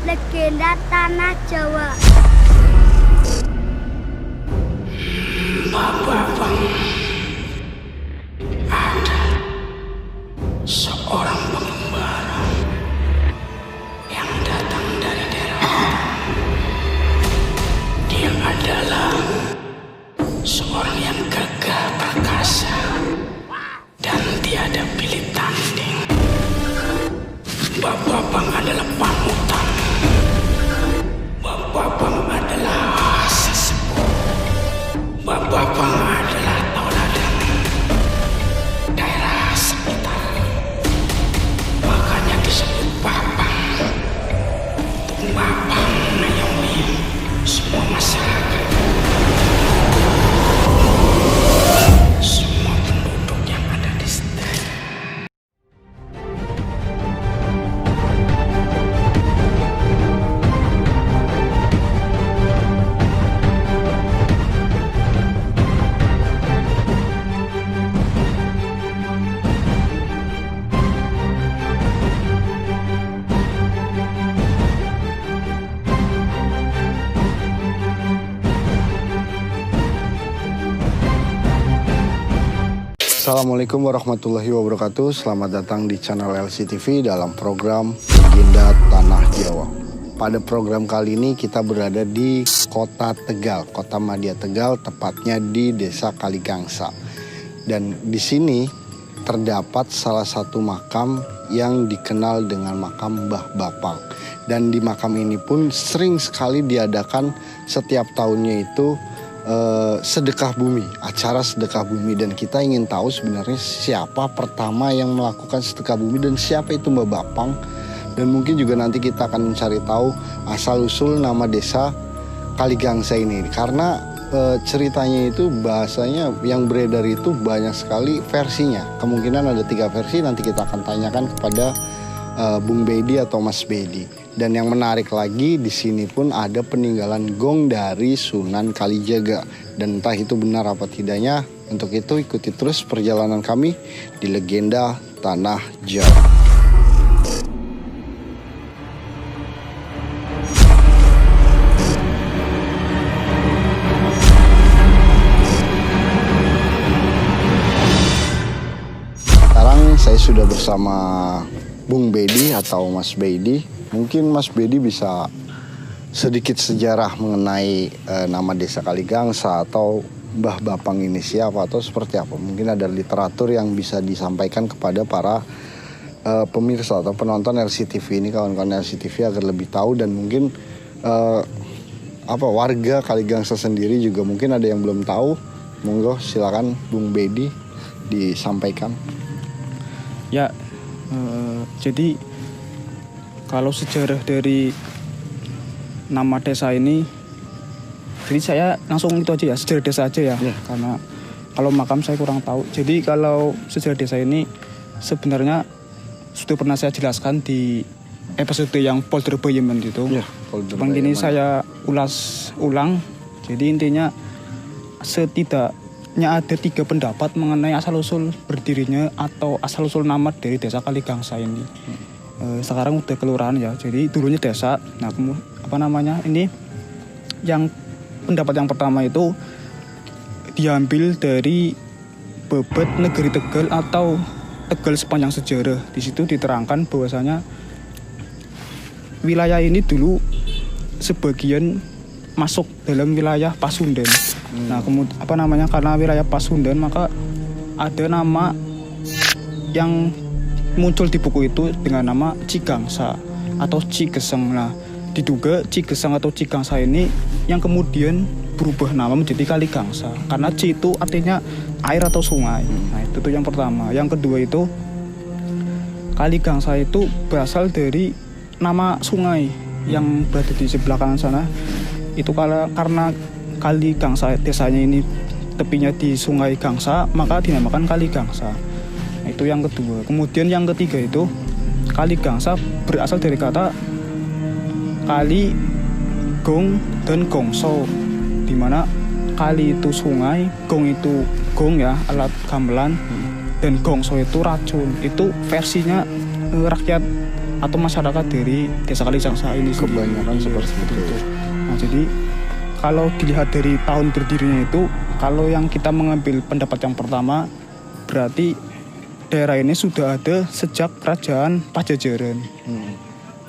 Legenda Tanah Jawa. Bapak, ada seorang pengembara yang datang dari daerah. Dia adalah seorang yang gagah perkasa dan tiada pilih tanding. Bapak adalah panutan. Bapak adalah sesepuh. Bapak adalah tauladan daerah sekitar. Makanya disebut Bapak. Untuk Bapak mengayomi semua masyarakat. Semua penduduk yang ada di sini. Assalamualaikum warahmatullahi wabarakatuh. Selamat datang di channel LCTV dalam program Legenda Tanah Jawa. Pada program kali ini kita berada di Kota Tegal, Kota Madya Tegal, tepatnya di Desa Kaligangsa. Dan di sini terdapat salah satu makam yang dikenal dengan makam Mbah Bapang. Dan di makam ini pun sering sekali diadakan setiap tahunnya itu sedekah bumi, acara sedekah bumi. Dan kita ingin tahu sebenarnya siapa pertama yang melakukan sedekah bumi dan siapa itu Mbah Bapang. Dan mungkin juga nanti kita akan mencari tahu asal usul nama desa Kaligangsa ini, karena ceritanya itu bahasanya yang beredar itu banyak sekali versinya. Kemungkinan ada 3 versi, nanti kita akan tanyakan kepada Bung Bedi atau Mas Bedi. Dan yang menarik lagi di sini pun ada peninggalan gong dari Sunan Kalijaga. Dan entah itu benar apa tidaknya, untuk itu ikuti terus perjalanan kami di Legenda Tanah Jawa. Sekarang saya sudah bersama Bung Bedi atau Mas Bedi. Mungkin Mas Bedi bisa sedikit sejarah mengenai nama desa Kaligangsa atau Mbah Bapang ini siapa atau seperti apa. Mungkin ada literatur yang bisa disampaikan kepada para pemirsa atau penonton LCTV ini, kawan-kawan LCTV agar lebih tahu. Dan mungkin warga Kaligangsa sendiri juga mungkin ada yang belum tahu. Monggo silakan Bung Bedi disampaikan. Ya, jadi kalau sejarah dari nama desa ini, jadi saya langsung itu aja ya, sejarah desa aja ya. Karena kalau makam saya kurang tahu. Jadi kalau sejarah desa ini sebenarnya sudah pernah saya jelaskan di episode yang Polder Bayemen itu. Ini saya ulas ulang. Jadi intinya setidaknya ada 3 pendapat mengenai asal-usul berdirinya atau asal-usul nama dari desa Kaligangsa ini. Sekarang udah kelurahan ya, jadi dulunya desa. Nah, ini yang pendapat yang pertama itu diambil dari Bebet Negeri Tegal atau Tegal Sepanjang Sejarah. Di situ diterangkan bahwasanya wilayah ini dulu sebagian masuk dalam wilayah Pasundan. Nah, karena wilayah Pasundan, maka ada nama yang muncul di buku itu dengan nama Cigangsa atau Cigeseng. Nah, diduga Cigeseng atau Cigangsa ini yang kemudian berubah nama menjadi Kaligangsa karena Ci itu artinya air atau sungai. Nah, itu yang pertama. Yang kedua itu Kaligangsa itu berasal dari nama sungai yang berada di sebelah kanan sana. Itu karena Kaligangsa desanya ini tepinya di Sungai Gangsa, maka dinamakan Kaligangsa. Itu yang kedua. Kemudian yang ketiga itu Kaligangsa berasal dari kata kali, gong, dan gongso, di mana kali itu sungai, gong itu gong ya, alat gamelan, dan gongso itu racun. Itu versinya rakyat atau masyarakat dari Desa Kaligangsa ini sendiri. Kebanyakan seperti itu. Nah, jadi kalau dilihat dari tahun berdirinya itu, kalau yang kita mengambil pendapat yang pertama, berarti daerah ini sudah ada sejak Kerajaan Pajajaran.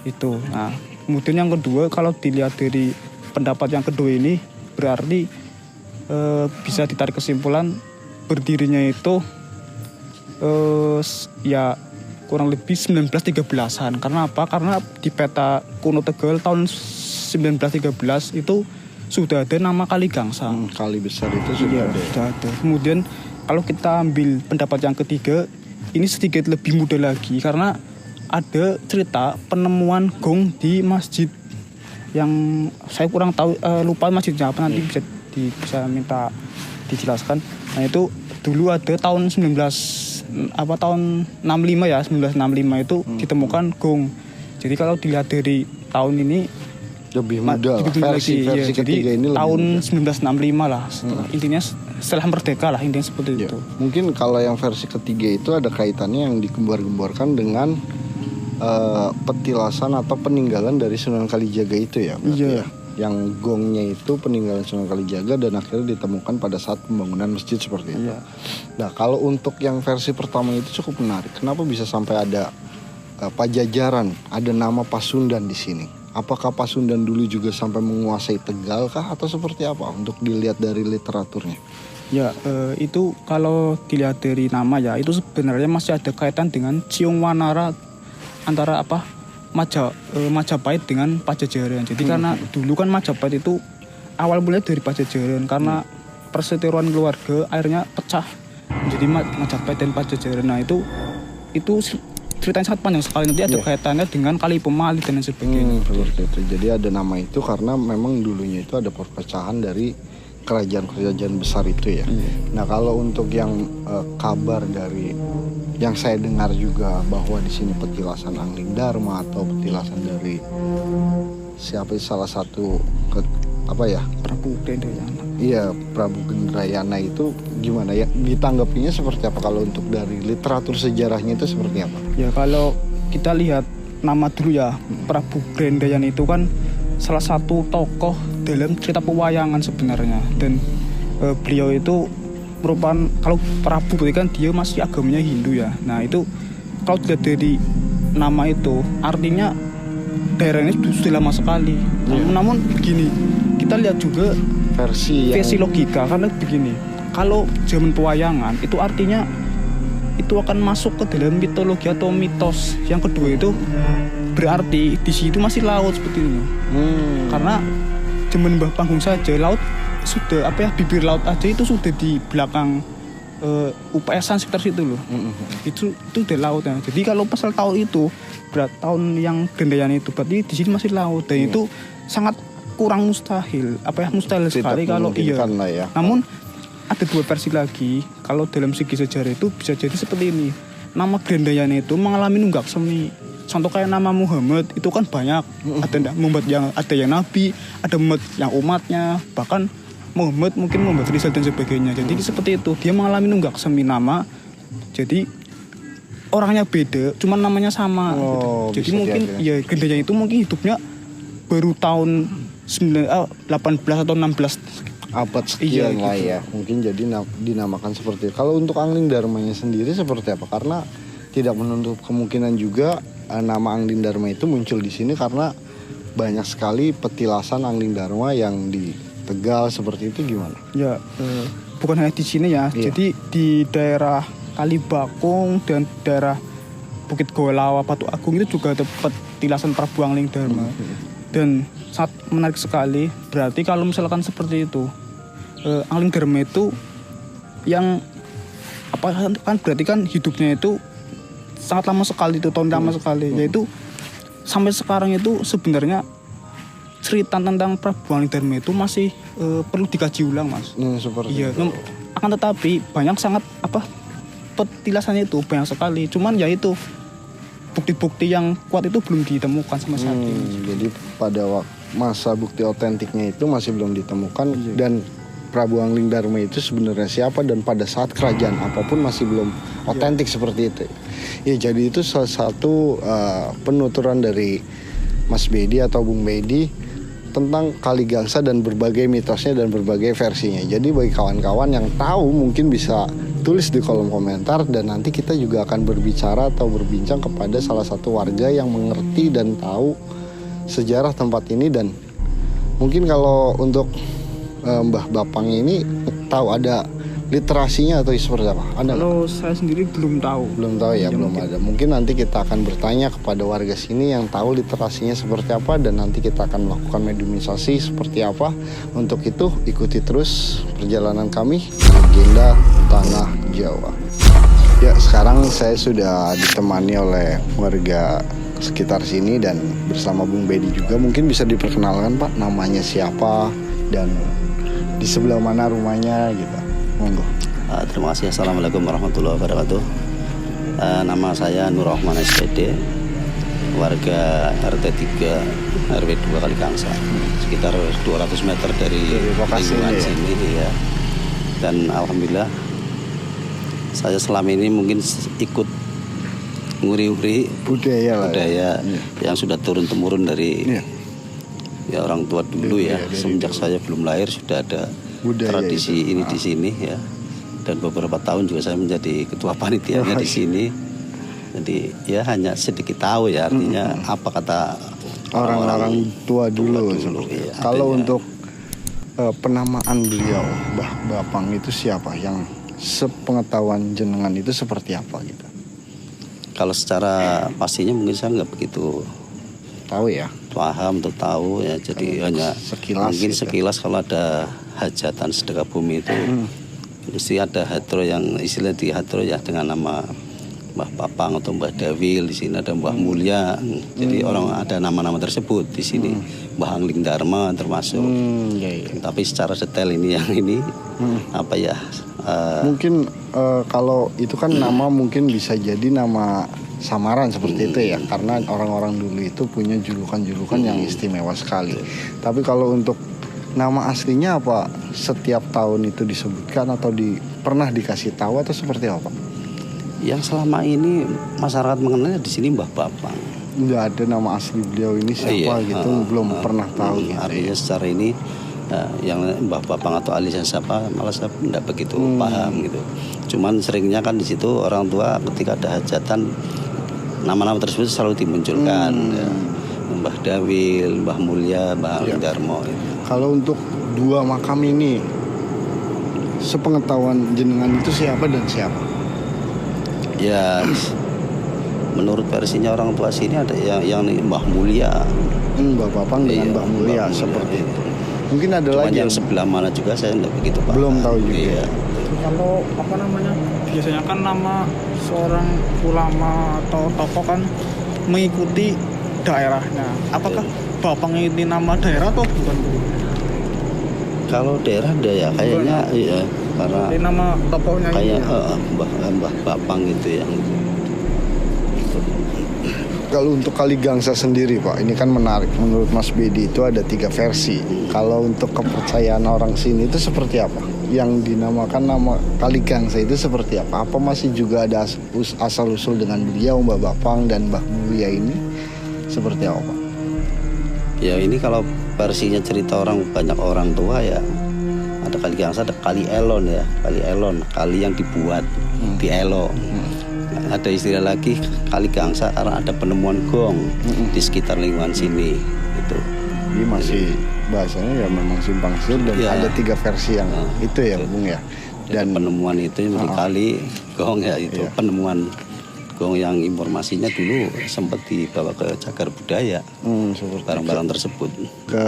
Itu. Nah, kemudian yang kedua, kalau dilihat dari pendapat yang kedua ini, berarti bisa ditarik kesimpulan berdirinya itu ya kurang lebih 1913-an. Karena apa? Karena di peta kuno Tegal tahun 1913 itu sudah ada nama Kaligangsa. Kali besar itu sudah ada. Sudah ada. Kemudian kalau kita ambil pendapat yang ketiga, ini sedikit lebih mudah lagi karena ada cerita penemuan gong di masjid yang saya kurang tahu, lupa masjidnya apa, nanti bisa minta dijelaskan. Nah, itu dulu ada tahun 1965 ya, 1965 itu ditemukan gong. Jadi kalau dilihat dari tahun ini lebih muda lah. Versi ketiga ini tahun lebih 1965 lah. Intinya setelah merdeka lah, intinya seperti itu. Mungkin kalau yang versi ketiga itu ada kaitannya yang digembar-gemborkan dengan petilasan atau peninggalan dari Sunan Kalijaga itu ya. Iya. Ya. Yang gongnya itu peninggalan Sunan Kalijaga dan akhirnya ditemukan pada saat pembangunan masjid seperti itu. Iya. Nah, kalau untuk yang versi pertama itu cukup menarik. Kenapa bisa sampai ada Pajajaran, ada nama Pasundan di sini? Apakah Pasundan dulu juga sampai menguasai Tegal kah atau seperti apa untuk dilihat dari literaturnya? Ya, itu kalau dilihat dari nama ya, itu sebenarnya masih ada kaitan dengan Ciung Wanara antara Majapahit dengan Pajajaran. Jadi karena dulu kan Majapahit itu awal mulai dari Pajajaran, karena perseteruan keluarga akhirnya pecah menjadi Majapahit dan Pajajaran. Nah, itu ceritanya sangat panjang sekali, nanti ada kaitannya dengan Kali Pemali dan sebagainya. Seperti itu. Jadi ada nama itu karena memang dulunya itu ada perpecahan dari kerajaan-kerajaan besar itu ya. Nah, kalau untuk yang kabar dari yang saya dengar juga bahwa di sini petilasan Angling Dharma atau petilasan dari salah satu Prabu Gendrayana. Iya, Prabu Gendrayana itu gimana ya? Ditanggapinya seperti apa kalau untuk dari literatur sejarahnya itu seperti apa? Ya, kalau kita lihat nama dulu ya, Prabu Gendrayana itu kan salah satu tokoh dalam cerita pewayangan sebenarnya, dan beliau itu merupakan, kalau Prabu berarti kan dia masih agamanya Hindu ya. Nah, itu kalau dilihat dari nama itu artinya daerah ini sudah lama sekali. Namun begini, kita lihat juga versi logika, karena begini, kalau zaman pewayangan itu artinya itu akan masuk ke dalam mitologi atau mitos. Yang kedua itu berarti di situ masih laut seperti ini. Karena zaman Mbah Panggung saja laut sudah bibir laut aja itu sudah di belakang UPS-an sekitar situ loh. Itu udah laut ya. Jadi kalau pasal tahun itu tahun yang Gendayan itu berarti di sini masih laut, dan itu sangat kurang mustahil sekali kalau iya. Ya. Namun ada dua versi lagi. Kalau dalam segi sejarah itu bisa jadi seperti ini. Nama Gendayan itu mengalami nunggak semi. Contoh kayak nama Muhammad itu kan banyak. Ada Muhammad yang nabi, ada Muhammad yang umatnya, bahkan Muhammad Rizal dan sebagainya. Jadi seperti itu, dia mengalami nunggak semi nama. Jadi orangnya beda, cuman namanya sama. Gitu. Jadi mungkin ya Gendayan itu mungkin hidupnya baru tahun 18 atau 16 abad sekian lah gitu. ya. Mungkin jadi dinamakan seperti itu. Kalau untuk Angling Dharmanya sendiri seperti apa? Karena tidak menutup kemungkinan juga nama Angling Dharma itu muncul di sini karena banyak sekali petilasan Angling Dharma yang di Tegal seperti itu, gimana? Ya, bukan hanya di sini ya. Iya. Jadi di daerah Kalibakung dan daerah Bukit Golawa, Batu Agung itu juga ada petilasan Prabu Angling Dharma. Dan sangat menarik sekali. Berarti kalau misalkan seperti itu, Angling Dharma itu yang kan berarti kan hidupnya itu sangat lama sekali, itu tahun lama sekali. Yaitu sampai sekarang itu sebenarnya cerita tentang Prabu Angling Dharma itu masih perlu dikaji ulang, Mas. Seperti iya, itu. Akan tetapi banyak sangat petilasannya itu banyak sekali. Cuman ya itu bukti-bukti yang kuat itu belum ditemukan sama saat ini. Jadi pada masa bukti otentiknya itu masih belum ditemukan. Dan Prabu Angling Darma itu sebenarnya siapa, dan pada saat kerajaan apapun masih belum otentik seperti itu. Ya, jadi itu salah satu penuturan dari Mas Bedi atau Bung Bedi tentang Kaligangsa dan berbagai mitosnya dan berbagai versinya. Jadi bagi kawan-kawan yang tahu mungkin bisa tulis di kolom komentar, dan nanti kita juga akan berbicara atau berbincang kepada salah satu warga yang mengerti dan tahu sejarah tempat ini. Dan mungkin kalau untuk Mbah Bapang ini tahu ada literasinya atau seperti apa? Ada nggak? Kalau saya sendiri belum tahu. Belum tahu ya, belum ada. Mungkin nanti kita akan bertanya kepada warga sini yang tahu literasinya seperti apa, dan nanti kita akan melakukan mediumisasi seperti apa. Untuk itu ikuti terus perjalanan kami Legenda Tanah Jawa. Ya, sekarang saya sudah ditemani oleh warga sekitar sini dan bersama Bung Bedi juga. Mungkin bisa diperkenalkan Pak, namanya siapa dan di sebelah mana rumahnya gitu. Monggo. Terima kasih. Assalamualaikum warahmatullahi wabarakatuh. Nama saya Nur Rahman SPD, warga RT 3 RW 2 Kaligangsa, sekitar 200 meter dari lingkungan sini ya. Dan alhamdulillah saya selama ini mungkin ikut nguri-nguri budaya yang sudah turun-temurun dari ya orang tua dulu ya. Semenjak saya belum lahir sudah ada tradisi ini di sini ya. Dan beberapa tahun juga saya menjadi ketua panitianya di sini. Jadi ya hanya sedikit tahu ya, artinya apa kata orang-orang tua dulu. Ya, kalau untuk penamaan beliau Mbah Bapang itu siapa, yang sepengetahuan jenengan itu seperti apa gitu? Kalau secara pastinya mungkin saya nggak begitu tahu ya, paham atau tahu ya. Jadi hanya sekilas mungkin gitu. sekilas kalau ada hajatan sedekah bumi itu mesti ada hadro yang istilah di hadro ya dengan nama Mbah Bapang atau Mbah Dawil. Di sini ada Mbah Mulya. Jadi orang ada nama-nama tersebut di sini. Mbah Angling Darma termasuk. Tapi secara detail ini yang ini apa ya? Mungkin kalau itu kan nama mungkin bisa jadi nama samaran seperti itu ya, karena orang-orang dulu itu punya julukan-julukan yang istimewa sekali. Tapi kalau untuk nama aslinya apa, setiap tahun itu disebutkan atau pernah dikasih tahu atau seperti apa? Yang selama ini masyarakat mengenalnya di sini Mbah Bapang. Nggak ada nama asli beliau ini siapa gitu, belum pernah tahu gitu. Artinya secara ini yang Mbah Bapang atau alisnya siapa malah saya tidak begitu paham gitu. Cuman seringnya kan di situ orang tua ketika ada hajatan nama-nama tersebut selalu dimunculkan ya. Mbah Dawil, Mbah Mulya, Mbah Angling Darma. Kalau untuk dua makam ini, sepengetahuan jenengan itu siapa dan siapa? Ya, menurut versinya orang tua sini ada yang Mbah Mulya, Mbah Bapang dengan Mbah Mulya seperti itu. Mungkin ada lagi yang sebelah mana juga saya tidak begitu paham. Belum tahu juga. Iya. Kalau apa namanya, biasanya kan nama seorang ulama atau tokoh kan mengikuti daerahnya. Apakah Bapang ini nama daerah atau bukan? Kalau daerah ada ya kayaknya iya, karena ini nama tokohnya kayak ini Mbah Bapang gitu yang. Kalau untuk Kaligangsa sendiri Pak, ini kan menarik. Menurut Mas Bedi itu ada 3 versi. Kalau untuk kepercayaan orang sini itu seperti apa? Yang dinamakan nama Kaligangsa itu seperti apa? Apa masih juga ada asal-usul dengan beliau Mbah Bapang dan Mbah Mulya ini? Seperti apa Pak? Ya ini kalau versinya cerita banyak orang tua ya, ada Kaligangsa, ada Kali Elon ya, Kali Elon, kali yang dibuat di Elo. Ada istilah lagi Kaligangsa karena ada penemuan gong di sekitar lingkungan sini itu. Ini masih bahasanya ya memang simpang siur dan ya, ada 3 versi yang itu ya Bung ya. Dan penemuan itu yang kali gong ya itu penemuan gong yang informasinya dulu sempat dibawa ke cagar budaya, barang-barang tersebut ke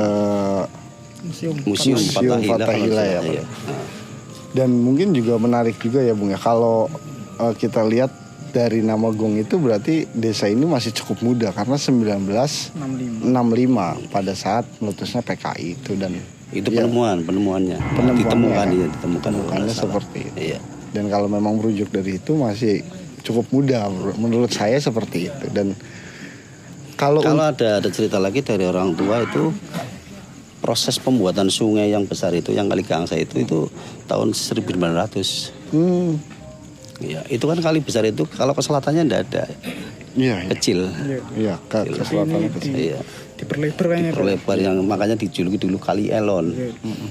museum Fathahila ya. Dan mungkin juga menarik juga ya Bung ya, kalau kita lihat dari nama gong itu berarti desa ini masih cukup muda karena 1965 pada saat meletusnya PKI itu. Dan itu penemuannya ditemukannya seperti itu. Iya. Dan kalau memang merujuk dari itu masih cukup muda menurut saya seperti itu. Dan kalau ada cerita lagi dari orang tua itu proses pembuatan sungai yang besar itu, yang Kali Gangsa itu tahun 1900. Ya, itu kan kali besar itu kalau ke selatannya enggak ada. Iya. Kecil. Iya, ke selatan kecil. Iya. Diperlebar kayaknya. Diperlebar yang makanya dijuluki dulu Kali Elon.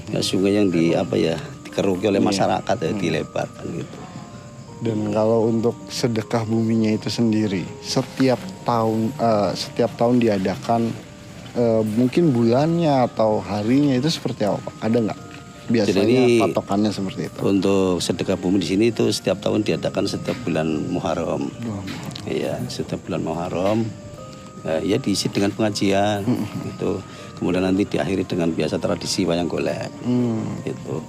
Ya, sungai yang dikeruki oleh masyarakat ya, dilebarkan gitu. Dan kalau untuk sedekah buminya itu sendiri, setiap tahun diadakan, mungkin bulannya atau harinya itu seperti apa? Ada nggak? Biasanya Jadi, patokannya seperti itu. Untuk sedekah bumi di sini itu setiap tahun diadakan setiap bulan Muharram. Iya, setiap bulan Muharram. Ya diisi dengan pengajian gitu. Kemudian nanti diakhiri dengan biasa tradisi wayang golek. Gitu.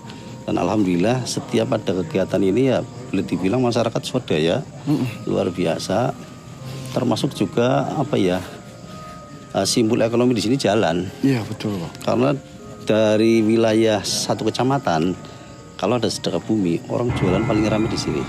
Dan alhamdulillah setiap ada kegiatan ini ya boleh dibilang masyarakat swadaya luar biasa. Termasuk juga simbol ekonomi di sini jalan. Iya betul Pak. Karena dari wilayah satu kecamatan kalau ada sedekah bumi orang jualan paling ramai di sini.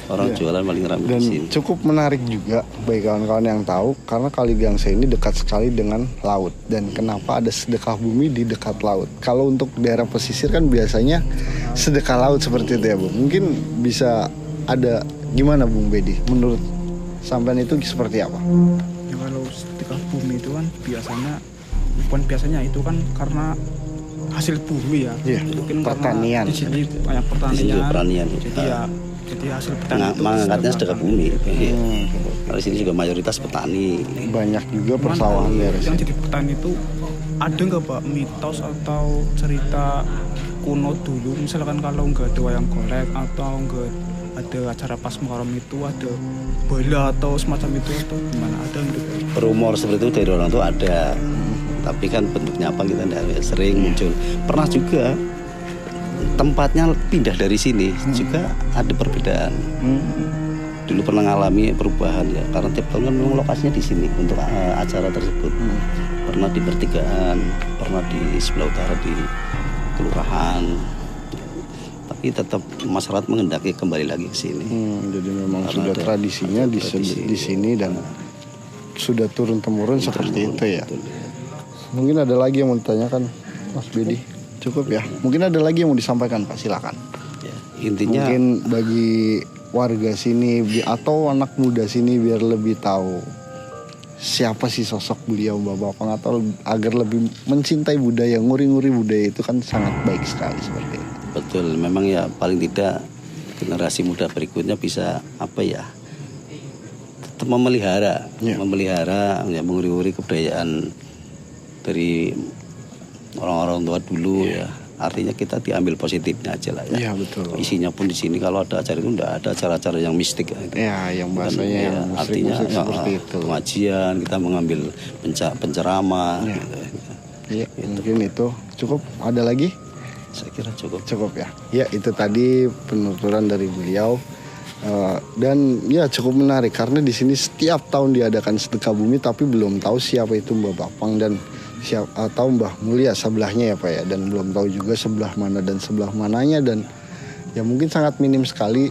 Orang jualan paling ramai Dan di sini. cukup menarik juga bagi kawan-kawan yang tahu karena Kali Gangsa ini dekat sekali dengan laut. Dan kenapa ada sedekah bumi di dekat laut? Kalau untuk daerah pesisir kan biasanya sedekah laut seperti itu ya Bu. Mungkin bisa ada gimana Bung Bedi? Menurut sampean itu seperti apa? Ya, kalau sedekah bumi itu kan biasanya itu kan karena hasil bumi ya. Iya, Mungkin pertanian. karena di sini banyak Di sini juga pertanian. pertanian. Jadi hasil pertanian itu Mengangkatnya sedekah bumi. Kalau sini juga mayoritas petani. Banyak juga Cuman persawahan daerah yang sini. jadi petani itu ada nggak Pak mitos atau cerita kuno dulu misalkan kalau nggak ada wayang golek atau nggak ada acara pas Muharram itu ada bala atau semacam itu atau gimana ada nggak? Rumor seperti itu dari orang tua ada. Tapi kan bentuknya apa kita tidak sering muncul. Pernah juga tempatnya pindah dari sini juga ada perbedaan. Dulu pernah ngalami perubahan ya karena tiap tahun kan memang lokasinya di sini untuk acara tersebut. Pernah di pertigaan, pernah di sebelah utara di kelurahan. Tapi tetap masyarakat mengendaki kembali lagi ke sini. Jadi memang Karena sudah ada tradisinya tradisi. di sini dan sudah turun temurun seperti itu ya. Betul. Mungkin ada lagi yang mau ditanyakan Mas Bedi? Cukup ya. Mungkin ada lagi yang mau disampaikan Pak, silakan. Ya, intinya Mungkin bagi warga sini atau anak muda sini biar lebih tahu siapa sih sosok beliau Bapak Pang atau agar lebih mencintai budaya, nguri-nguri budaya itu kan sangat baik sekali seperti itu. betul, memang ya paling tidak generasi muda berikutnya bisa tetap memelihara ya, menguri-nguri kebudayaan dari orang-orang tua dulu ya. Artinya kita diambil positifnya aja lah ya. Iya betul. Isinya pun di sini kalau ada acara itu enggak ada acara-acara yang mistik ya. Ya, yang bahasanya yang artinya musik seperti itu. Pengajian, kita mengambil penceramah. Ya. Gitu. Iya, mungkin itu cukup. Ada lagi? Saya kira cukup. Cukup ya. Ya, itu tadi penuturan dari beliau. Dan ya cukup menarik karena di sini setiap tahun diadakan sedekah bumi tapi belum tahu siapa itu Mbah Bapang dan atau Mbah Mulia sebelahnya ya Pak ya, dan belum tahu juga sebelah mana dan sebelah mananya, dan ya mungkin sangat minim sekali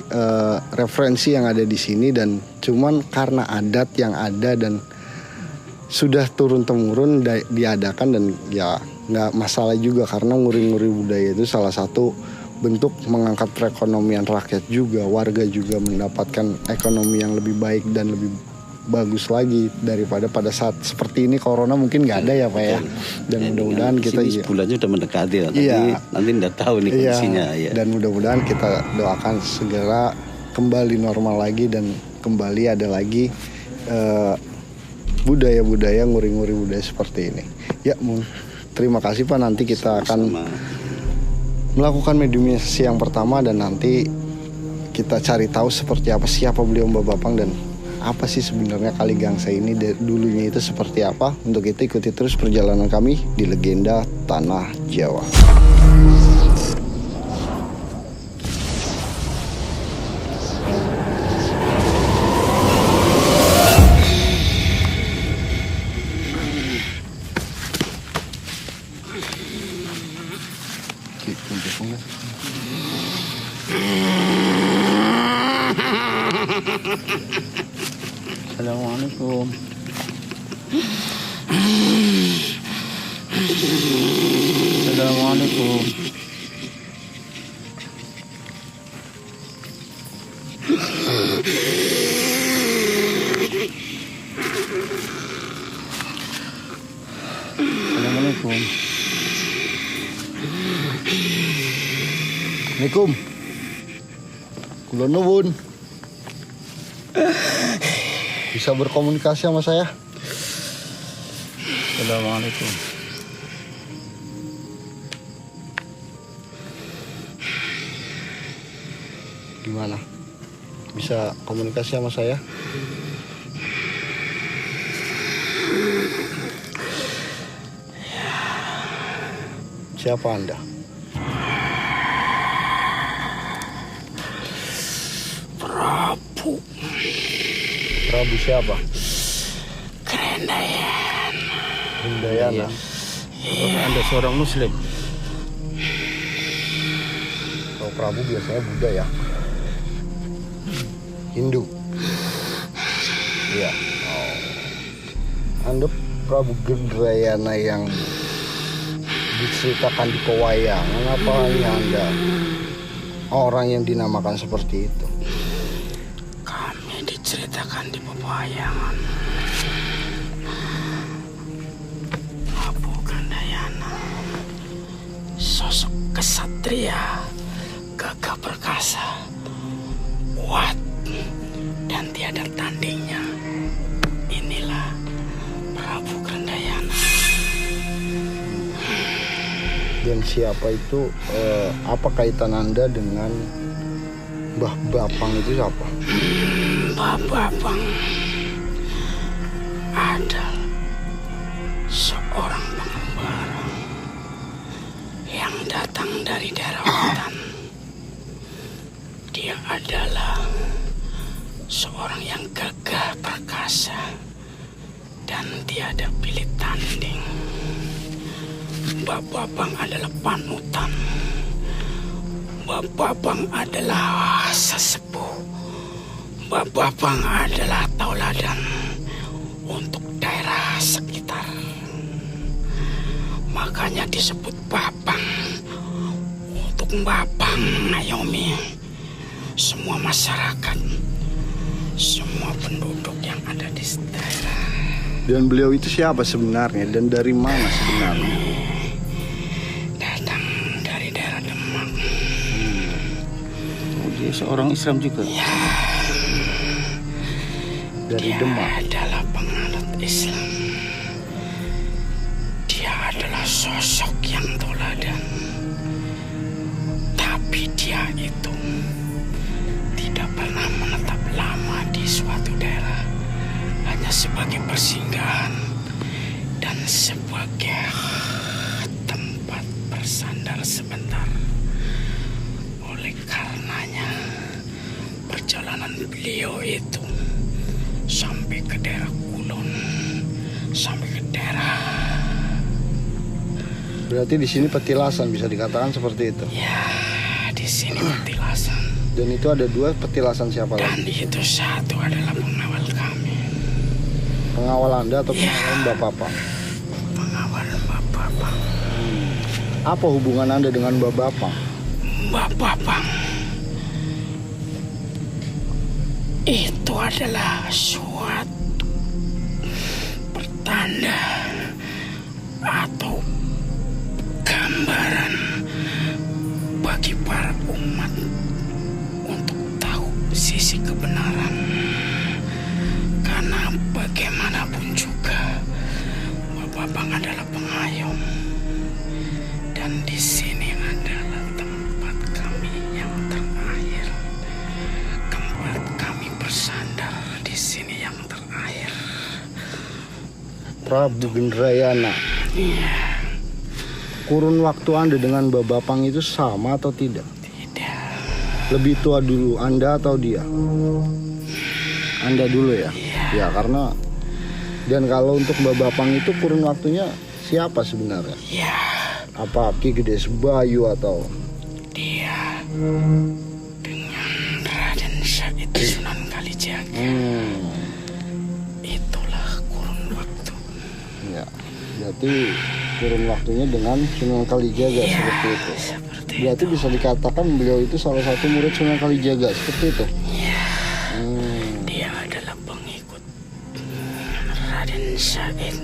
referensi yang ada di sini, dan cuman karena adat yang ada dan sudah turun temurun diadakan, dan ya nggak masalah juga karena nguri-nguri budaya itu salah satu bentuk mengangkat perekonomian rakyat juga, warga juga mendapatkan ekonomi yang lebih baik dan lebih bagus lagi daripada pada saat seperti ini corona mungkin nggak ada ya Pak ya. Dan mudah-mudahan kita bulannya udah mendekati ya. Nanti nggak tahu nih kondisinya ya. Dan mudah-mudahan kita doakan segera kembali normal lagi dan kembali ada lagi budaya-budaya nguri-nguri budaya seperti ini. Ya, terima kasih Pak. Nanti kita akan melakukan mediasi yang pertama dan nanti kita cari tahu seperti apa, siapa beliau Mbah Bapang dan apa sih sebenarnya Kali Gangsa ini dulunya itu seperti apa. Untuk itu ikuti terus perjalanan kami di Legenda Tanah Jawa. Assalamualaikum. Assalamualaikum. Assalamualaikum. Assalamualaikum. Kula nuwun. Bisa berkomunikasi sama saya? Assalamualaikum. Gimana? Bisa komunikasi sama saya? Siapa Anda? Prabu Prabu siapa? Grendayan. Hindayana. Anda seorang Muslim. Kalau Prabu biasanya Buddha ya. Hindu. Iya. Oh. Anda Prabu Grendayan yang diceritakan di pewayangan, apa hanya Anda orang yang dinamakan seperti itu? Kami diceritakan di pewayangan. Prabu Gandayana, sosok kesatria, gagah perkasa, kuat, dan tiada tandingnya. Inilah Prabu Gandayana. Dan siapa itu? Apa kaitan Anda dengan Mbah Bapang itu siapa? Mbah Bapang adalah seorang pengembara yang datang dari daerah hutan. Dia adalah seorang yang gagah perkasa dan tiada pilih tanding. Mbah Bapang adalah panutan. Mbah Bapang adalah sesepuh. Mbah Bapang adalah tauladan untuk daerah sekitar. Makanya disebut Bapang. Untuk Bapang Naomi, semua masyarakat, semua penduduk yang ada di daerah. Dan beliau itu siapa sebenarnya dan dari mana sebenarnya? Datang dari daerah Demak. Oh, dia seorang Islam juga. Dari Dia Demak. adalah penganut Islam. Dia adalah sosok yang teladan. Tapi dia itu tidak pernah menetap lama di suatu daerah. Hanya sebagai persinggahan dan sebagai tempat bersandar sebentar. Oleh karenanya perjalanan beliau itu sampai ke daerah Kulon, sampai ke daerah, Berarti di sini petilasan, bisa dikatakan seperti itu. ya di sini petilasan. Dan itu ada dua petilasan, siapa Dan lagi? itu satu adalah pengawal kami, Pengawal Anda atau pengawal Mbak Papa? pengawal Mbah Bapang. Apa hubungan Anda dengan Mbak Bapang? Mbah Bapang itu adalah suatu pertanda atau gambaran bagi para umat untuk tahu sisi kebenaran. Karena bagaimanapun juga Mbah Bapang adalah pengayom, dan di sini adalah tempat kami yang terakhir. Tempat kami bersandar di sini yang terakhir. Prabu Gendrayana. Kurun waktu Anda dengan Mbak Bapang itu sama atau tidak? Tidak. Lebih tua dulu Anda atau dia? Anda dulu ya? Ya, karena dan kalau untuk Mbak Bapang itu kurun waktunya siapa sebenarnya? Ya, Apa Ki Gede Sebayu atau dia dengan Raden Syahid Sunan Kalijaga. Hmm, Itulah kurun waktu. ya. Berarti kurun waktunya dengan Sunan Kalijaga seperti itu. Berarti bisa dikatakan beliau itu salah satu murid Sunan Kalijaga seperti itu. Dia adalah pengikut Raden Said.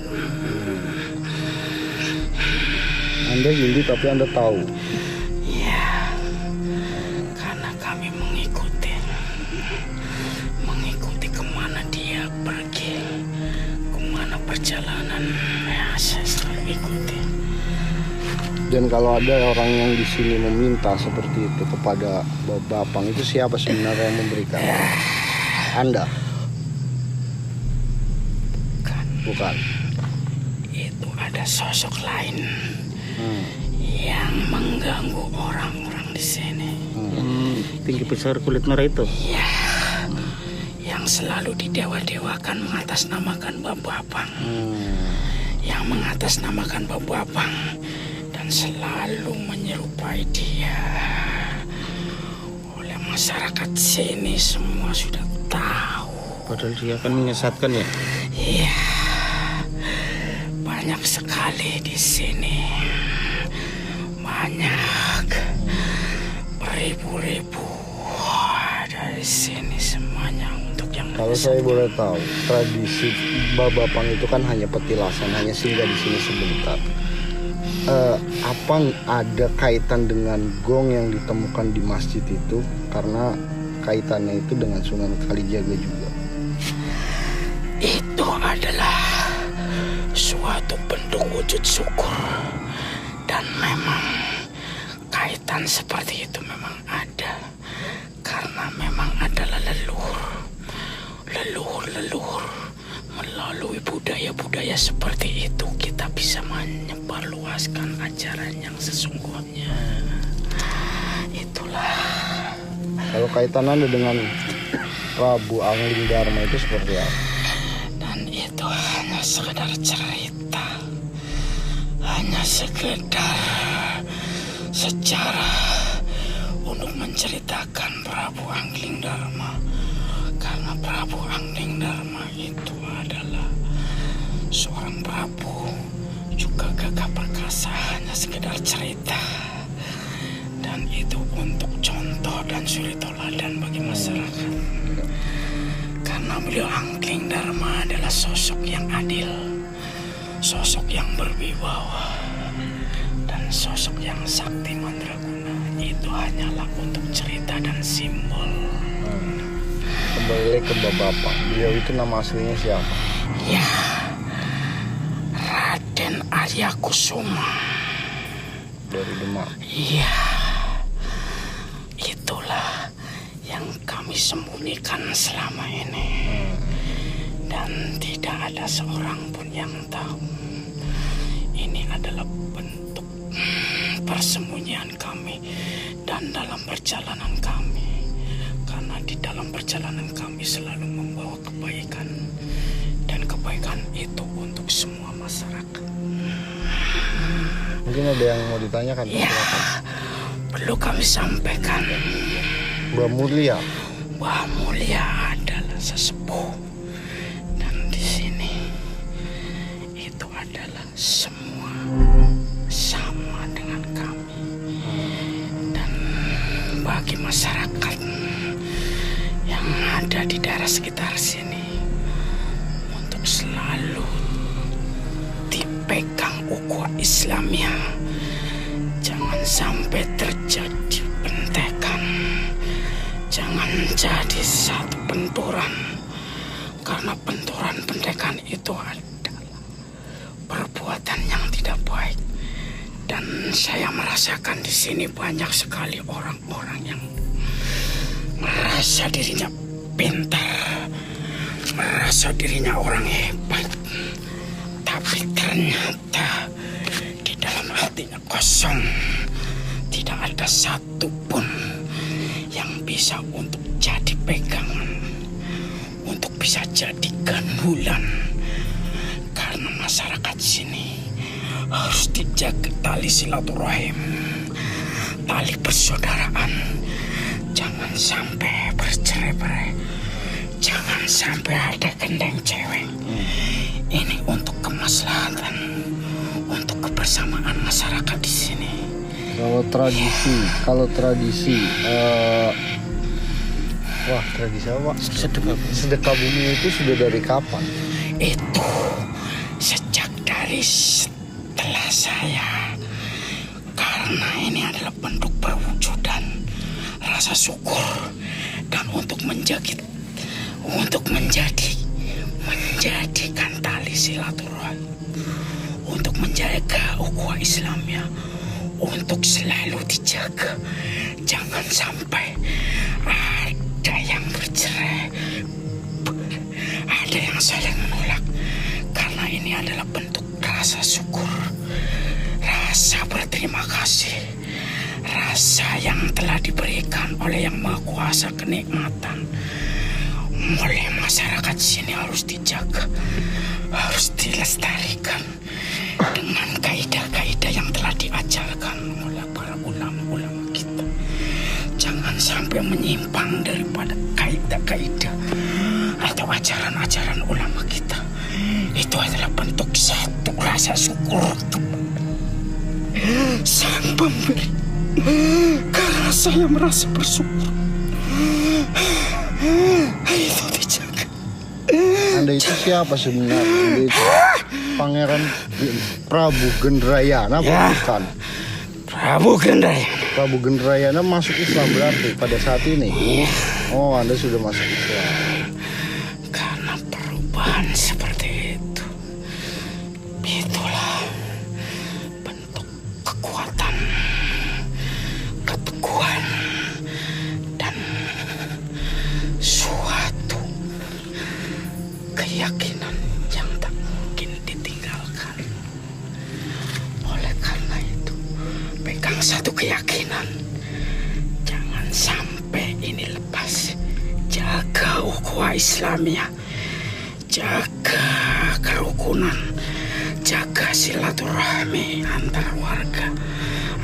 Anda gildi tapi Anda tahu. Ya, karena kami mengikuti kemana dia pergi, kemana perjalanan, ya saya selalu ikuti. Dan kalau ada orang yang di sini meminta seperti itu kepada Bapang, itu siapa sebenarnya yang memberikan? Anda? Bukan. Itu ada sosok lain yang mengganggu orang-orang di sini. Tinggi besar kulit merah itu. Ya, yang selalu didewa-dewakan mengatasnamakan Bapang, yang mengatasnamakan Bapang dan selalu menyerupai dia. Oleh masyarakat sini semua sudah tahu. Padahal dia akan menyesatkan ya. Iya, banyak sekali di sini. Banyak, beribu-ribu dari sini semuanya untuk yang. Kalau saya boleh tahu, tradisi Bapang itu kan hanya petilasan, hanya singgah di sini sebentar. Apa ada kaitan dengan gong yang ditemukan di masjid itu? Karena kaitannya itu dengan Sunan Kalijaga juga. Itu adalah suatu bentuk wujud syukur, dan memang kaitan seperti itu memang ada, karena memang adalah leluhur melalui budaya-budaya seperti itu kita bisa menyebarluaskan ajaran yang sesungguhnya. Itulah. Kalau kaitan Anda dengan Prabu Angling Dharma itu seperti apa? Dan itu hanya sekedar cerita, hanya sekedar sejarah untuk menceritakan Prabu Angling Dharma. Karena Prabu Angling Dharma itu adalah seorang prabu, juga gagah perkasa, hanya sekedar cerita. Dan itu untuk contoh dan suri teladan bagi masyarakat. Karena beliau Angling Dharma adalah sosok yang adil, sosok yang berwibawa, dan sosok yang sakti mandraguna. Itu hanyalah untuk cerita dan simbol. Kembali ke Bapang, beliau itu nama aslinya siapa? Ya, Raden Arya Kusuma. Dari Demak. Iya, itulah yang kami sembunyikan selama ini. Dan tidak ada seorang pun yang tahu. Ini adalah bentuk persembunyian kami dan dalam perjalanan kami. Karena di dalam perjalanan kami selalu membawa kebaikan, dan kebaikan itu untuk semua masyarakat. Mungkin ada yang mau ditanyakan? Ya, perlu kami sampaikan. Mbah Mulia. Mbah Mulia adalah sesepuh, dan di sini itu adalah semua sama dengan kami. Dan bagi masyarakat yang ada di daerah sekitar sini, untuk selalu dipegang ukhuwah Islamnya, jangan sampai terjadi bentekan, jangan jadi satu benturan, karena benturan bentekan itu adalah perbuatan yang tidak baik. Dan saya merasakan di sini banyak sekali orang-orang yang merasa dirinya pintar, merasa dirinya orang hebat, tapi ternyata di dalam hatinya kosong. Tidak ada satupun yang bisa untuk jadi pegangan, untuk bisa jadi gandulan. Karena masyarakat sini harus dijaga tali silaturahim, tali persaudaraan. Jangan sampai bercerai-berai, jangan sampai ada gendeng cewek. Ini untuk kemaslahatan, untuk keberanian kebersamaan masyarakat di sini. Kalau tradisi, wah tradisi apa? Sedekah bumi itu sudah dari kapan? Itu sejak dari setelah saya, karena ini adalah bentuk perwujudan rasa syukur dan untuk menjadikan tali silaturahmi, untuk menjaga ukhuwah Islamnya, untuk selalu dijaga. Jangan sampai ada yang bercerai, ada yang saling menolak, karena ini adalah bentuk rasa syukur, rasa berterima kasih, rasa yang telah diberikan oleh Yang Maha Kuasa kenikmatan. Oleh masyarakat sini harus dijaga, harus dilestarikan dengan kaidah-kaidah yang telah diajarkan oleh para ulama-ulama kita. Jangan sampai menyimpang daripada kaidah-kaidah atau ajaran-ajaran ulama kita. Itu adalah bentuk satu rasa syukur Sang Pemberi, karena saya merasa bersyukur. Itu dijaga. Anda itu siapa sebenarnya? Anda itu Pangeran Prabu Gendrayana, bukan? Prabu Gendrayana. Prabu Gendrayana masuk Islam berarti pada saat ini. Oh, Anda sudah masuk Islam. Karena perubahan seperti itu, itulah bentuk kekuatan, keteguhan, dan suatu keyakinan yang tak mungkin ditinggalkan. Oleh karena itu, pegang satu keyakinan, jangan sampai ini lepas. Jaga ukhuwah Islamiyah, jaga kerukunan, jaga silaturahmi antar warga,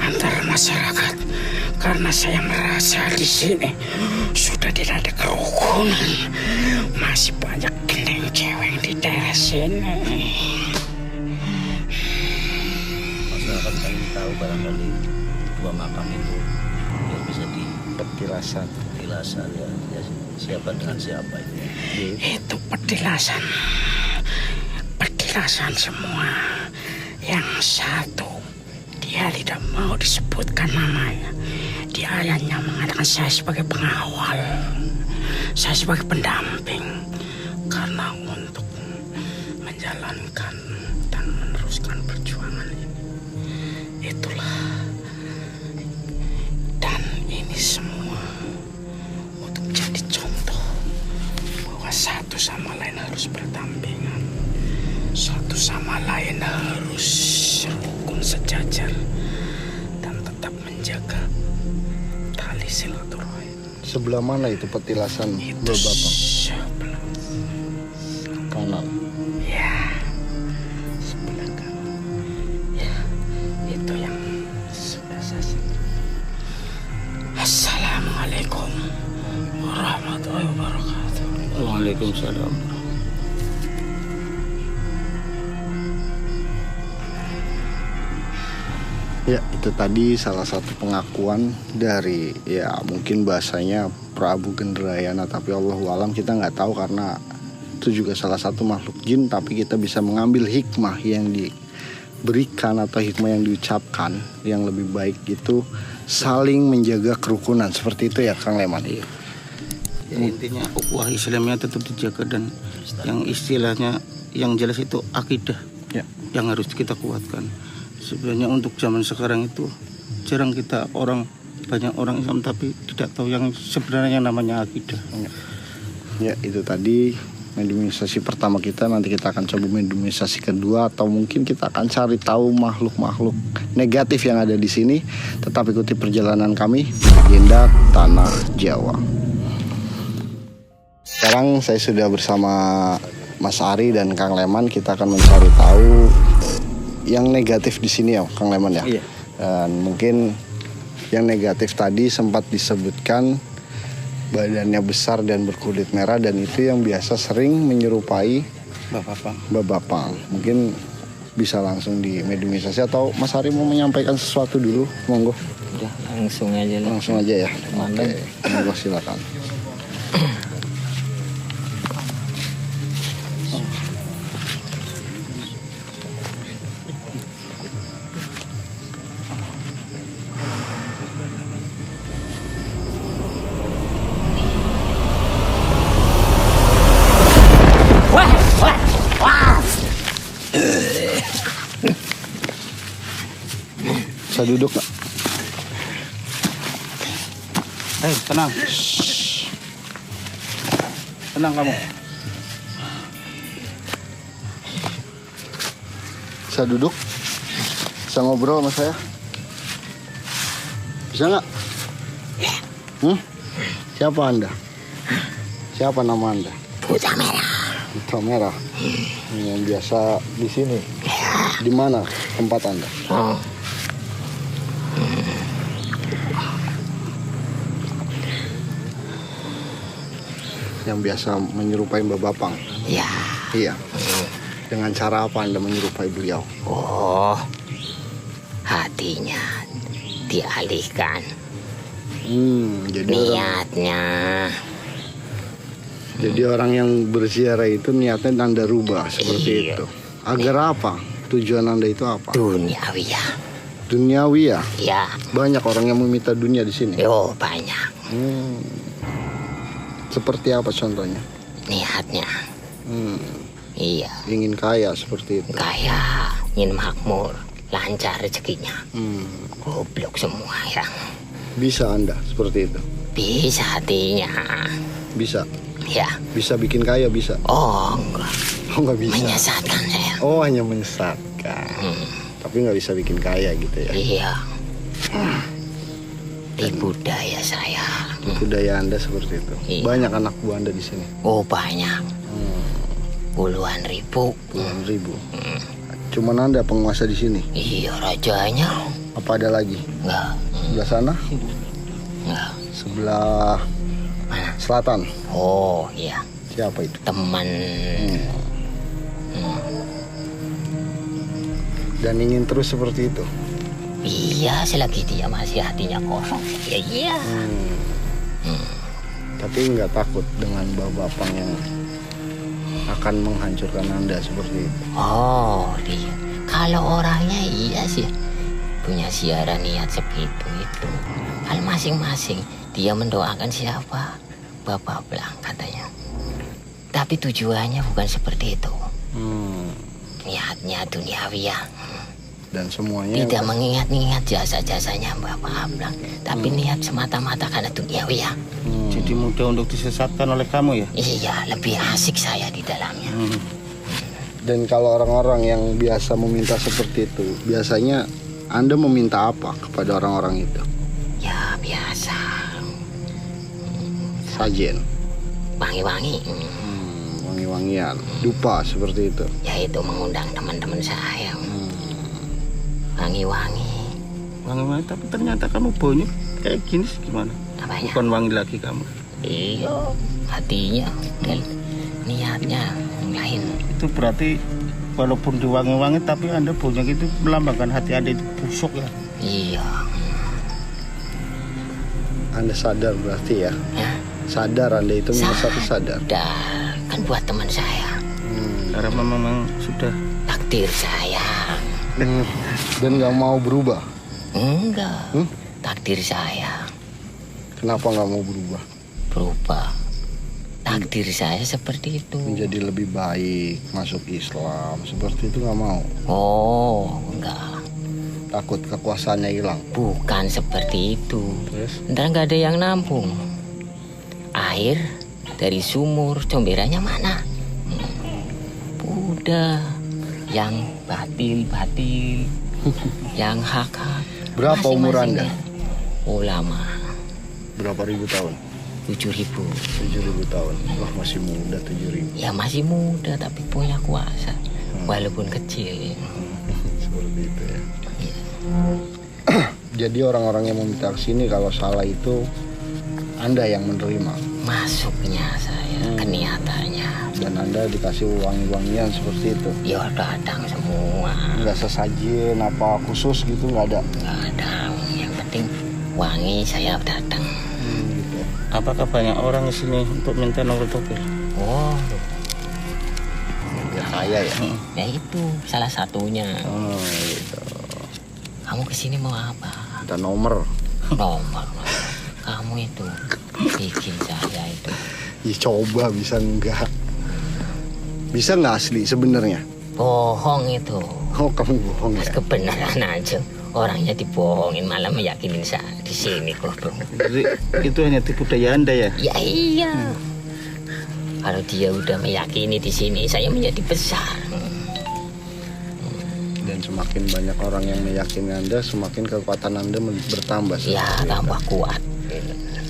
antar masyarakat. Karena saya merasa di sini sudah tidak ada kerukunan, masih banyak gendeng cewek di daerah sini. Masyarakat ingin tahu barangkali dua makam itu biar bisa Petilasan ya, siapa dengan siapa itu. Itu petilasan semua. Yang satu dia tidak mau disebutkan namanya. Dia hanya mengatakan saya sebagai pengawal, saya sebagai pendamping, karena untuk menjalankan dan meneruskan perjuangan ini. Itulah, dan ini semua untuk jadi contoh bahwa satu sama lain harus berdampingan, satu sama lain harus rukun sejajar dan tetap menjaga tali silaturahmi. sebelah mana itu petilasan Itu Bapak? sebelah Kanan. ya, sebelah kanan. Ya, itu yang sebelah saya. Assalamualaikum warahmatullahi wabarakatuh. Waalaikumsalam. Ya, itu tadi salah satu pengakuan dari, ya mungkin bahasanya Prabu Gendrayana, tapi Allahualam kita nggak tahu karena itu juga salah satu makhluk jin, tapi kita bisa mengambil hikmah yang diberikan atau hikmah yang diucapkan yang lebih baik itu saling menjaga kerukunan seperti itu ya Kang Leman. Iya. Ya, intinya ukhuwah Islamnya tetap dijaga, dan yang istilahnya yang jelas itu akidah Ya. yang harus kita kuatkan. Sebenarnya untuk zaman sekarang itu jarang banyak orang Islam tapi tidak tahu yang sebenarnya namanya akidah. Ya, itu tadi mediumisasi pertama kita. Nanti kita akan coba mediumisasi kedua, atau mungkin kita akan cari tahu makhluk-makhluk negatif yang ada di sini. Tetap ikuti perjalanan kami Legenda Tanah Jawa. Sekarang saya sudah bersama Mas Ari dan Kang Leman. Kita akan mencari tahu yang negatif di sini ya Kang Leman ya. Iya. Dan mungkin yang negatif tadi sempat disebutkan badannya besar dan berkulit merah, dan itu yang biasa sering menyerupai Bapak. Babapang. Mungkin bisa langsung dimediasi atau Mas Hari mau menyampaikan sesuatu dulu, monggo. Udah langsung aja lah. Langsung aja ya. Mantap. Oke, monggo silakan. Bisa duduk nggak? Tenang. Tenang kamu. Bisa duduk? Bisa ngobrol sama saya? Bisa nggak? Siapa Anda? Siapa nama Anda? Buta merah. Buta merah. Yang biasa di sini. Di mana tempat Anda? Oh. Yang biasa menyerupai Mbak Bapang. Ya. Iya. Dengan cara apa Anda menyerupai beliau? Oh. Hatinya dialihkan. Jadi Niatnya. Jadi orang yang berziarah itu niatnya Anda rubah seperti itu. Agar apa? Tujuan Anda itu apa? Duniawi ya. Duniawi ya? Ya. Banyak orang yang meminta dunia di sini. Yo banyak. Seperti apa contohnya? Niatnya. Iya. Ingin kaya seperti itu. Kaya, ingin makmur, lancar rezekinya. Goblok semua ya. Bisa Anda seperti itu? Bisa hatinya. Bisa. Ya. Bisa bikin kaya bisa. Oh enggak. Oh nggak bisa. Menyesatkan saya. Oh hanya menyesatkan. Tapi nggak bisa bikin kaya gitu ya. Iya. Di budaya saya. Budaya Anda seperti itu. Iya. Banyak anak buah Anda di sini. Oh banyak. Puluhan ribu. Puluhan ribu. Cuman Anda penguasa di sini. Iya rajanya. Apa ada lagi? Enggak. Sebelah sana? Enggak. Sebelah Mana? selatan. Oh iya. Siapa itu? Teman. Dan ingin terus seperti itu. Iya selagi dia masih hatinya kosong. Iya. Tapi nggak takut dengan Bapang yang akan menghancurkan Anda seperti itu. Oh dia. Kalau orangnya iya sih. Punya siaran niat segitu itu. Kalau masing-masing dia mendoakan siapa? Bapak Blang katanya. Tapi tujuannya bukan seperti itu. Niatnya duniawi ya. Dan semuanya Tidak mengingat-ingat jasa-jasanya Bapak Ablang. Tapi niat semata-mata karena duniawi ya. Jadi mudah untuk disesatkan oleh kamu ya? Iya, lebih asik saya di dalamnya. Dan kalau orang-orang yang biasa meminta seperti itu, biasanya Anda meminta apa kepada orang-orang itu? Ya biasa. Sajen, Wangi-wangi. wangi-wangian, dupa seperti itu. Ya itu mengundang teman-teman saya. Wangi-wangi. Wangi-wangi tapi ternyata kamu baunya kayak gini sih gimana? Apanya? Bukan wangi lagi kamu. Iya, hatinya dan niatnya yang lain. Itu berarti walaupun diwangi-wangi tapi Anda baunya gitu melambangkan hati Anda itu busuk ya? Iya. Anda sadar berarti ya? Ya. Sadar Anda itu satu sadar. Sadar. Kan buat teman saya. Karena memang sudah Takdir saya. Dan nggak mau berubah. Enggak. Takdir saya Kenapa nggak mau berubah? berubah. Takdir saya seperti itu. Menjadi lebih baik, masuk Islam, seperti itu nggak mau. Oh, enggak. Takut kekuasaannya hilang. Bukan seperti itu. Terus? Ntar nggak ada yang nampung. Air dari sumur, comberannya mana? Udah. Yang batil-batil, yang hak-hak. Berapa umur Anda? Oh lama. Berapa ribu tahun? 7.000. 7.000 tahun. Wah masih muda 7.000. Ya masih muda tapi punya kuasa. Walaupun kecil. Seperti itu ya. Jadi orang-orang yang meminta ke sini kalau salah itu Anda yang menerima. Masuknya saya ke niatannya. Dan dan Anda dikasih wangi-wangian seperti itu. Ya datang semua. Nggak sesajen apa khusus gitu, nggak ada? Nggak ada, yang penting wangi saya datang. Gitu. Apakah banyak orang di sini untuk minta nomor tokir? Oh, Ya kaya ya? ya itu salah satunya. Oh gitu. Kamu kesini mau apa? Ada nomor. Nomor. Kamu itu bikin saya itu. Ya coba bisa enggak? Bisa nggak asli sebenarnya? Bohong itu. Oh kamu bohong ya? Kebenaran aja. Orangnya dibohongin malah meyakinin saya di sini kok, bro. Jadi itu hanya tipu daya Anda ya? Ya iya. Kalau dia udah meyakini di sini, saya menjadi besar. Dan semakin banyak orang yang meyakini Anda, semakin kekuatan Anda bertambah. Ya tambah kuat.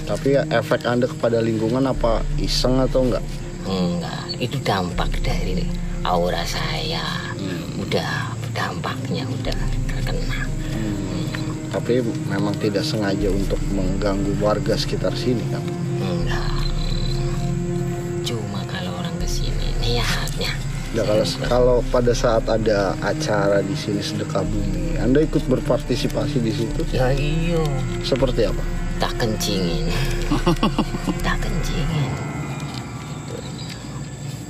Tapi ya, efek Anda kepada lingkungan apa iseng atau enggak? Enggak, itu dampak dari aura saya. Udah dampaknya udah terkena. Tapi memang tidak sengaja untuk mengganggu warga sekitar sini kan? Enggak. Cuma kalau orang kesini niatnya. Ya, kalau pada saat ada acara di sini sedekah bumi, Anda ikut berpartisipasi di situ? Ya iya. Seperti apa? Tak kencingin. Tak kencingin.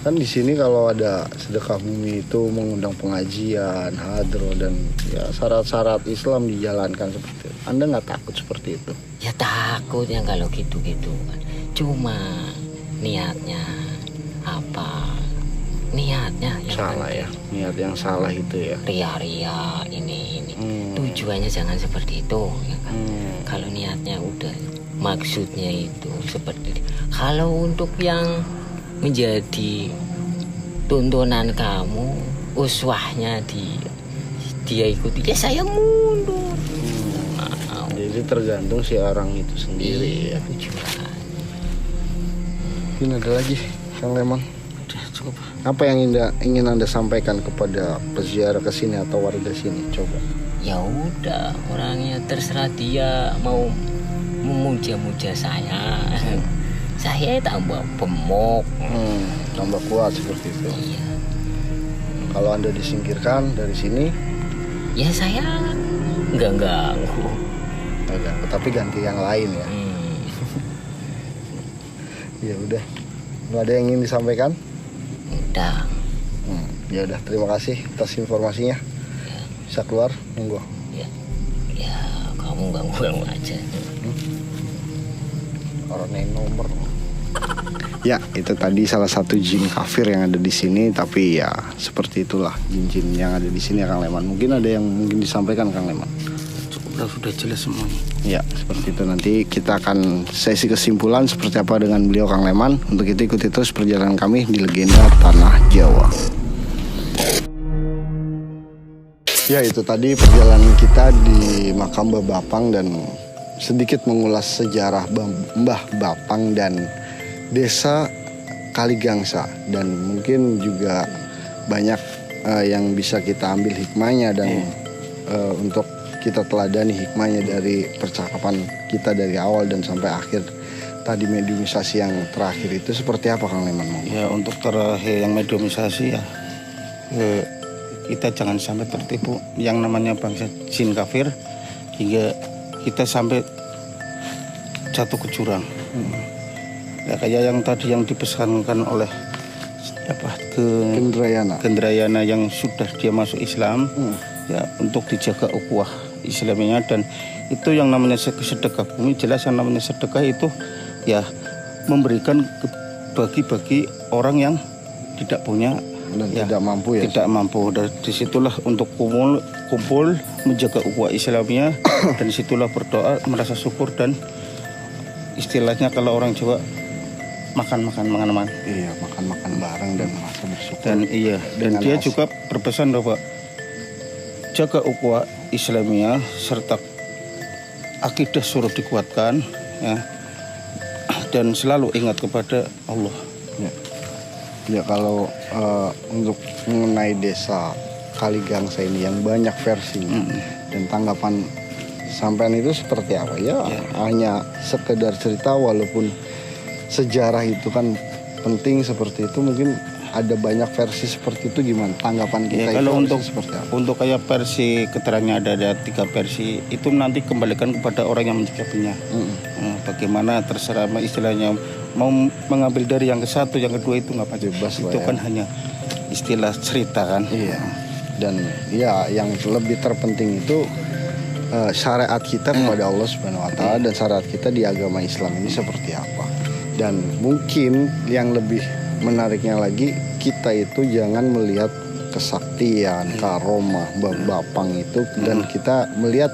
Kan di sini kalau ada sedekah bumi itu mengundang pengajian, hadro dan ya syarat-syarat Islam dijalankan seperti itu. Anda nggak takut seperti itu? Ya takut ya kalau gitu-gitu. Cuma niatnya apa? Niatnya yang Salah ya, niat yang salah itu ya. ria-ria ini. Tujuannya jangan seperti itu ya kan. Kalau niatnya udah maksudnya itu seperti itu. Kalau untuk yang menjadi tontonan kamu, uswahnya dia ikuti, ya saya mundur. Jadi tergantung si orang itu sendiri ya. Tujuan. Mungkin ada lagi, Kang Leman. Udah cukup. Apa yang ingin Anda sampaikan kepada peziarah ke sini atau warga sini? Coba. Ya udah, orangnya terserah dia mau memuja-muja saya. Saya tambah gemuk. Tambah kuat seperti itu. Iya. Kalau Anda disingkirkan dari sini, Ya saya nggak ganggu. agak, tapi ganti yang lain ya. Ya udah. Nggak ada yang ingin disampaikan? Udah. Ya udah, terima kasih atas informasinya. Bisa keluar, monggo. Ya kamu ganggu aja. Orang yang nomor. Ya, itu tadi salah satu jin kafir yang ada di sini. Tapi ya seperti itulah jin-jin yang ada di sini ya Kang Leman. Mungkin ada yang mungkin disampaikan Kang Leman. Cukup, sudah jelas semuanya. Ya, seperti itu. Nanti kita akan sesi kesimpulan seperti apa dengan beliau Kang Leman. Untuk itu ikuti terus perjalanan kami di Legenda Tanah Jawa. Ya, itu tadi perjalanan kita di makam Mbah Bapang dan sedikit mengulas sejarah Mbah Bapang dan Desa Kaligangsa, dan mungkin juga banyak yang bisa kita ambil hikmahnya dan untuk kita teladani hikmahnya dari percakapan kita dari awal dan sampai akhir tadi. Mediumisasi yang terakhir itu seperti apa Kang Leman? Ya untuk terakhir yang mediumisasi ya, kita jangan sampai tertipu yang namanya bangsa jin kafir hingga kita sampai jatuh ke jurang. Ya kayak yang tadi yang dipesankan oleh Gendrayana yang sudah dia masuk Islam, ya untuk dijaga ukhuwah Islamnya, dan itu yang namanya sedekah bumi. Jelas yang namanya sedekah itu ya memberikan bagi orang yang tidak punya dan ya, tidak mampu ya. Tidak mampu. Dan disitulah untuk kumpul menjaga ukhuwah Islamnya dan disitulah berdoa, merasa syukur, dan istilahnya kalau orang Jawa makan. Iya, makan bareng dan merasa bersyukur. Dan dia juga berpesan bahwa jaga ukhuwah Islamiyah serta akidah suruh dikuatkan ya, dan selalu ingat kepada Allah. Ya kalau untuk mengenai Desa Kaligangsa ini yang banyak versinya dan tanggapan sampean itu seperti apa ya? Hanya sekedar cerita, walaupun sejarah itu kan penting seperti itu, mungkin ada banyak versi seperti itu, gimana tanggapan kita? Ya, kalau itu untuk seperti apa? untuk kayak versi keterangannya ada 3 versi, itu nanti kembalikan kepada orang yang menyikapinya. Bagaimana terserah istilahnya mau mengambil dari yang ke satu, yang kedua itu nggak apa-apa. Bebas lah Itu ya. kan hanya istilah cerita kan. Iya. Dan ya yang lebih terpenting itu syariat kita kepada Allah Subhanahu Wa Taala dan syariat kita di agama Islam ini seperti apa. Dan mungkin yang lebih menariknya lagi, kita itu jangan melihat kesaktian, karomah, bapang itu dan kita melihat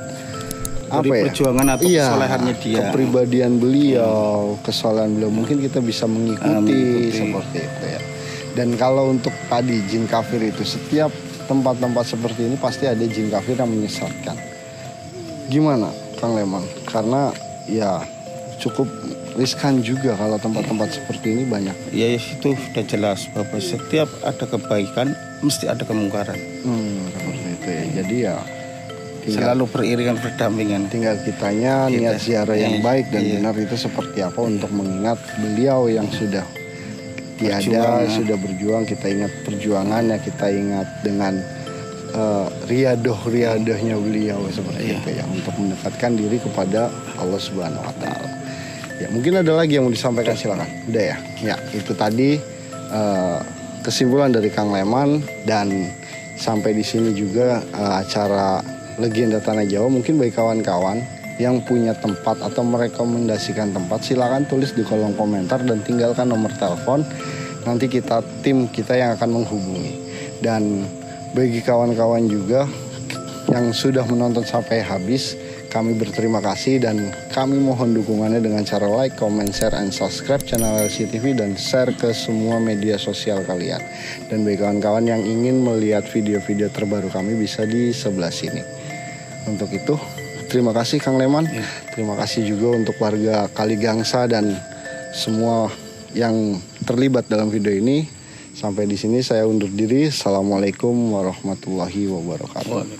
Dari perjuangan atau kesolehannya dia, kepribadian beliau, kesalahan beliau, mungkin kita bisa mengikuti seperti itu ya. Dan kalau untuk tadi jin kafir itu, setiap tempat-tempat seperti ini pasti ada jin kafir yang menyesatkan. Gimana Kang Leman? Karena ya cukup riskan juga kalau tempat-tempat seperti ini banyak. Ya itu sudah jelas bahwa setiap ada kebaikan mesti ada kemungkaran. Seperti itu ya. Jadi ya Selalu beriringan berdampingan. tinggal kitanya niat ziarah yang baik dan Iya. benar itu seperti apa untuk mengingat beliau yang sudah tiada, sudah berjuang. Kita ingat perjuangannya, kita ingat dengan riadoh-riadohnya beliau seperti itu ya, untuk mendekatkan diri kepada Allah Subhanahu Wa Taala. Ya mungkin ada lagi yang mau disampaikan, silakan. Udah ya. Ya itu tadi kesimpulan dari Kang Leman, dan sampai di sini juga acara Legenda Tanah Jawa. Mungkin bagi kawan-kawan yang punya tempat atau merekomendasikan tempat, silakan tulis di kolom komentar dan tinggalkan nomor telepon. Nanti tim kita yang akan menghubungi. Dan bagi kawan-kawan juga yang sudah menonton sampai habis, kami berterima kasih dan kami mohon dukungannya dengan cara like, comment, share, and subscribe channel LCTV dan share ke semua media sosial kalian. Dan bagi kawan-kawan yang ingin melihat video-video terbaru kami bisa di sebelah sini. Untuk itu, terima kasih Kang Leman. Terima kasih juga untuk warga Kaligangsa dan semua yang terlibat dalam video ini. Sampai di sini saya undur diri. Assalamualaikum warahmatullahi wabarakatuh.